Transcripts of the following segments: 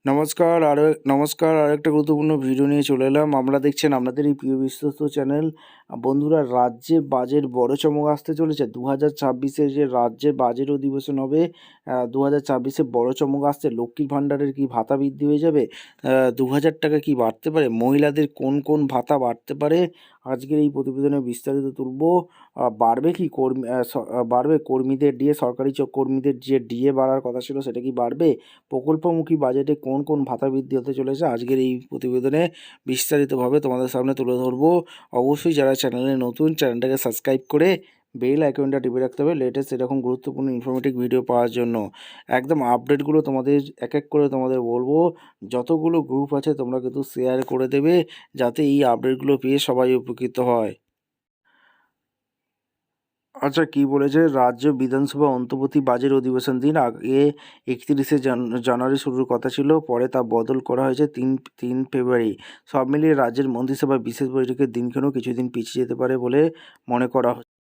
নমস্কার, আরেকটা গুরুত্বপূর্ণ ভিডিও নিয়ে চলে এলাম। আমরা দেখছেন আপনাদের এই প্রিয় বিশ্বস্ত চ্যানেল। বন্ধুরা, রাজ্যে বাজেট বড় চমক আসতে চলেছে। 2026-এ যে রাজ্যে বাজেট অধিবেশন হবে, 2026-এ বড় চমক আসছে। লক্ষ্মীর ভাণ্ডারের কি ভাতা বৃদ্ধি হয়ে যাবে? 2000 টাকা কি বাড়তে পারে? মহিলাদের কোন কোন ভাতা বাড়তে পারে? আজকের এই প্রতিবেদনে বিস্তারিত তুলব। বাড়বে কি বাড়বে কর্মীদের ডিএ, সরকারি কর্মীদের যে ডিএ বাড়ার কথা ছিল সেটা কি বাড়বে? প্রকল্পমুখী বাজেটে কোন কোন ভাতা বৃদ্ধি হতে চলেছে আজকের এই প্রতিবেদনে বিস্তারিতভাবে তোমাদের সামনে তুলে ধরবো। অবশ্যই যারা চ্যানেলে নতুন, চ্যানেলটাকে সাবস্ক্রাইব করে বেল আইকনটা টিপে রাখতে হবে লেটেস্ট এরকম গুরুত্বপূর্ণ ইনফরমেটিভ ভিডিও পাওয়ার জন্য। একদম আপডেটগুলো তোমাদের এক এক করে তোমাদের বলবো। যতগুলো গ্রুপ আছে তোমরা কিন্তু শেয়ার করে দেবে, যাতে এই আপডেটগুলো পেয়ে সবাই উপকৃত হয়। আচ্ছা, কি বলেছে? রাজ্য বিধানসভা অন্তর্বর্তী বাজেট অধিবেশন দিন আগে 31শে জানুয়ারি শুরুর কথা ছিল, পরে তা বদল করা হয়েছে তিন ফেব্রুয়ারি। সব মিলিয়ে রাজ্যের মন্ত্রিসভার বিশেষ বৈঠকের দিনক্ষণও কিছুদিন পিছিয়ে যেতে পারে বলে মনে করা হচ্ছে।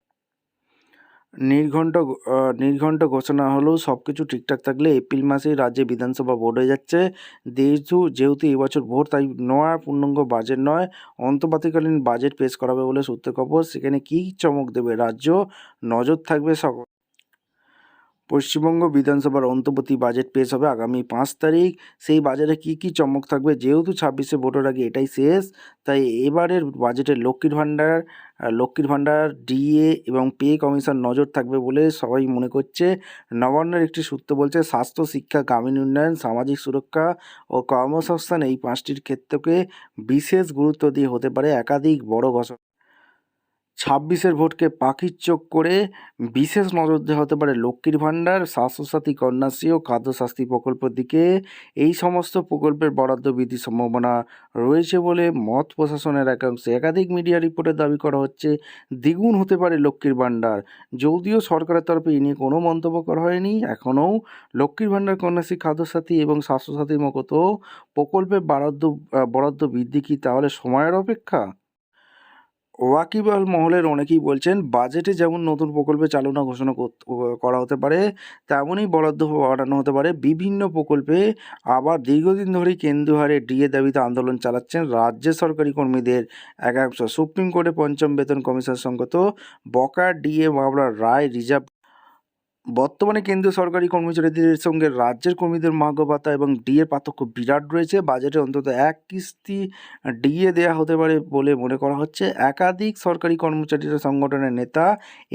নির্ঘণ্ট ঘোষণা হলেও সব কিছু ঠিকঠাক থাকলে এপ্রিল মাসেই রাজ্যে বিধানসভা ভোট হয়ে যাচ্ছে। যেহেতু এবছর ভোট, তাই নয়া পূর্ণাঙ্গ বাজেট নয়, অন্তর্বর্তীকালীন বাজেট পেশ করাবে বলে সূত্রের খবর। সেখানে কী চমক দেবে রাজ্য, নজর থাকবে সকল। পশ্চিমবঙ্গ বিধানসভার অন্তর্বর্তী বাজেট পেশ হবে আগামী 5 তারিখ। সেই বাজেটে কী চমক থাকবে? যেহেতু 26শে ভোটের আগে এটাই শেষ, তাই এবারের বাজেটে লক্ষ্মীর ভাণ্ডার, ডিএ এবং পে কমিশন নজর থাকবে বলে সবাই মনে করছে। নবান্নের একটি সূত্র বলছে, স্বাস্থ্য, শিক্ষা, গ্রামীণ উন্নয়ন, সামাজিক সুরক্ষা ও কর্মসংস্থান এই 5টির ক্ষেত্রকে বিশেষ গুরুত্ব দিয়ে হতে পারে একাধিক বড় ঘোষণা। 26-এর ভোটকে পাখির চোখ করে বিশেষ নজর দেওয়া হতে পারে লক্ষ্মীর ভাণ্ডার, স্বাস্থ্যসাথী, কন্যাশ্রী ও খাদ্যশাস্তি প্রকল্পের দিকে। এই সমস্ত প্রকল্পের বরাদ্দ বৃদ্ধির সম্ভাবনা রয়েছে বলে মত প্রশাসনের একাংশে। একাধিক মিডিয়া রিপোর্টে দাবি করা হচ্ছে দ্বিগুণ হতে পারে লক্ষ্মীর ভাণ্ডার। যদিও সরকারের তরফে এ নিয়ে কোনো মন্তব্য করা হয়নি। এখনও লক্ষ্মীর ভাণ্ডার, কন্যাশ্রী, খাদ্যসাথী এবং স্বাস্থ্যসাথীর মতো প্রকল্পের বরাদ্দ বৃদ্ধি কি তাহলে সময়ের অপেক্ষা? ওয়াকিবহাল মহলের অনেকেই বলছেন, বাজেটে যেমন নতুন প্রকল্পে চালনা ঘোষণা করা হতে পারে, তেমনই বরাদ্দ বাড়ানো হতে পারে বিভিন্ন প্রকল্পে। আবার দীর্ঘদিন ধরেই কেন্দ্রীয় হারে ডিএ দাবিতে আন্দোলন চালাচ্ছেন রাজ্য সরকারি কর্মীদের একাংশ। সুপ্রিম কোর্টে পঞ্চম বেতন কমিশন সংগত বকেয়া ডিএ মামলার রায় রিজার্ভ। বর্তমানে কেন্দ্রীয় সরকারি কর্মচারীদের সঙ্গে রাজ্যের কর্মীদের মহার্ঘ ভাতা এবং ডিএর পার্থক্য বিরাট রয়েছে। বাজেটে অন্তত এক কিস্তি ডিএ দেওয়া হতে পারে বলে মনে করা হচ্ছে। একাধিক সরকারি কর্মচারীরা সংগঠনের নেতা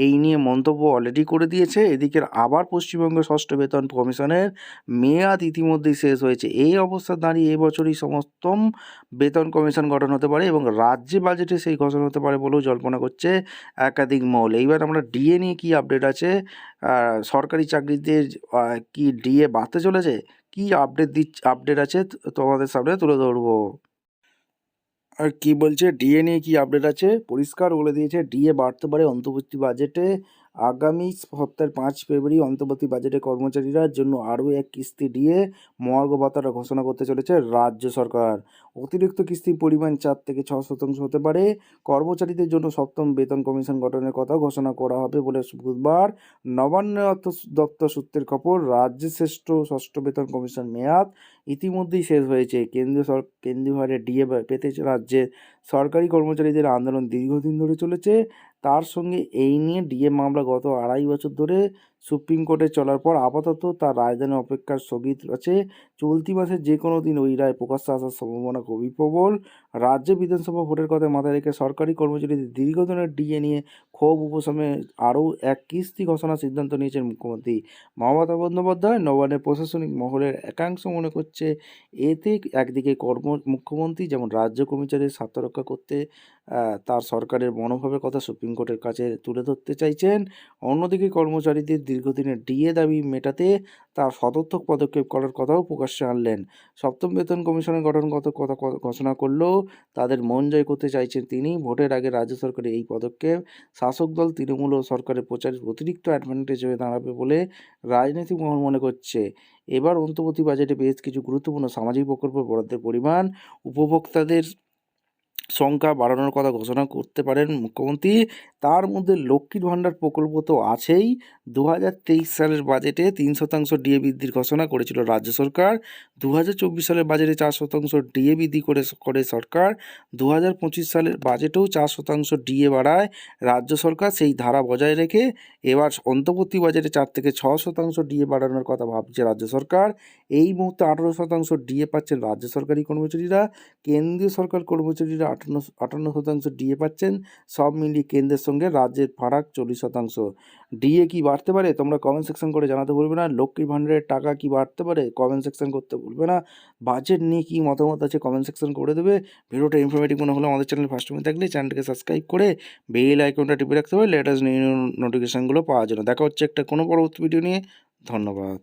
এই নিয়ে মন্তব্য অলরেডি করে দিয়েছে। এদিকে আবার পশ্চিমবঙ্গ ষষ্ঠ বেতন কমিশনের মেয়াদ ইতিমধ্যেই শেষ হয়েছে। এই অবস্থা দাঁড়িয়ে এবছরই সমস্তম বেতন কমিশন গঠন হতে পারে এবং রাজ্যে বাজেটে সেই ঘোষণা হতে পারে বলেও জল্পনা করছে একাধিক মহল। এইবার আমরা ডিএ নিয়ে কী আপডেট আছে, সরকারি চাকরিদের কি ডিএ বাড়তে চলেছে, কি আপডেট আছে তোমাদের সামনে তুলে ধরবো। আর কি বলছে ডিএ নিয়ে কি আপডেট আছে? পরিষ্কার বলে দিয়েছে ডিএ বাড়তে পারে অন্তর্বর্তী বাজেটে। আগামী সপ্তাহের 5 ফেব্রুয়ারি অন্তর্বর্তী বাজেটে কর্মচারীরা জন্য আরও এক কিস্তি ডিএ মহার্ঘ ভাতার ঘোষণা করতে চলেছে রাজ্য সরকার। অতিরিক্ত কিস্তির পরিমাণ 4 থেকে 6% হতে পারে। কর্মচারীদের জন্য সপ্তম বেতন কমিশন গঠনের কথা ঘোষণা করা হবে বলে বুধবার নবান্ন অর্থ দপ্তর সূত্রের খবর। রাজ্যের ষষ্ঠ বেতন কমিশন মেয়াদ ইতিমধ্যেই শেষ হয়েছে। কেন্দ্রীয় হারে ডিএ পেতে রাজ্যের সরকারি কর্মচারীদের আন্দোলন দীর্ঘদিন ধরে চলেছে। তার সঙ্গে এই নিয়ে ডিএ মামলা গত 2.5 বছর ধরে সুপ্রিম কোর্টে চলার পর আপাতত তার রায়দানের অপেক্ষার স্থগিত আছে। চলতি মাসের যে কোনো দিন ওই রায় প্রকাশ্যে আসার সম্ভাবনা খুবই প্রবল। রাজ্য বিধানসভা ভোটের কথা মাথায় রেখে সরকারি কর্মচারীদের দীর্ঘদিনের ডিএ নিয়ে ক্ষোভ উপশমে আরও এক কিস্তি ঘোষণার সিদ্ধান্ত নিয়েছেন মুখ্যমন্ত্রী মমতা বন্দ্যোপাধ্যায়। নবান্নের প্রশাসনিক মহলের একাংশ মনে করছে, এতে একদিকে মুখ্যমন্ত্রী যেমন রাজ্য কর্মচারীর স্বার্থ রক্ষা করতে তার সরকারের মনোভাবের কথা সুপ্রিম কোর্টের কাছে তুলে ধরতে চাইছেন, অন্যদিকে কর্মচারীদের দীর্ঘদিনের ডিএ দাবি মেটাতে তার সদর্থক পদক্ষেপ করার কথাও প্রকাশ্যে আনলেন। সপ্তম বেতন কমিশনের গঠনগত কথা ঘোষণা করলেও তাদের মন জয় করতে চাইছেন তিনি। ভোটের আগে রাজ্য সরকারের এই পদক্ষেপ শাসক দল তৃণমূল ও সরকারের প্রচারের অতিরিক্ত অ্যাডভান্টেজ হয়ে দাঁড়াবে বলে রাজনৈতিক মহল মনে করছে। এবার অন্তর্বর্তী বাজেটে বেশ কিছু গুরুত্বপূর্ণ সামাজিক প্রকল্প বরাদ্দের পরিমাণ, উপভোক্তাদের সংখ্যা বাড়ানোর কথা ঘোষণা করতে পারেন মুখ্যমন্ত্রী। তার মধ্যে লক্ষ্মীর ভাণ্ডার প্রকল্প তো আছেই। 2023 সালের বাজেটে 3% ডিএ বৃদ্ধির ঘোষণা করেছিল রাজ্য সরকার। 2024 সালের বাজেটে 4% ডিএ বৃদ্ধি করে সরকার। 2025 সালের বাজেটেও 4% ডিএ বাড়ায় রাজ্য সরকার। সেই ধারা বজায় রেখে এবার অন্তর্বর্তী বাজেটে 4 থেকে 6% ডিএ বাড়ানোর কথা ভাবছে রাজ্য সরকার। এই মুহূর্তে 18% ডিএ পাচ্ছেন রাজ্য সরকারি কর্মচারীরা। কেন্দ্রীয় সরকার কর্মচারীরা 58% ডিএ পাচ্ছেন। সব মিলিয়ে কেন্দ্রের সঙ্গে রাজ্যের ফারাক 40%। ডিএ কি বাড়তে পারে? তোমরা কমেন্ট সেকশন করে জানাতে ভুলবে না। লক্ষ্মীর ভাণ্ডারের টাকা কি বাড়তে পারে? কমেন্ট সেকশন করতে ভুলবে না। বাজেট নিয়ে কি মতামত আছে কমেন্ট সেকশন করে দেবে। ভিডিওটা ইনফরমেটিভ মনে হলে আমাদের চ্যানেল ফার্স্ট টাইম থাকলে চ্যানেলটাকে সাবস্ক্রাইব করে বেল আইকনটা টিপে রাখতে হবে লেটেস্ট নিউ নোটিফিকেশানগুলো পাওয়ার জন্য। দেখা হচ্ছে একটা কোনো পরবর্তী ভিডিও নিয়ে। ধন্যবাদ।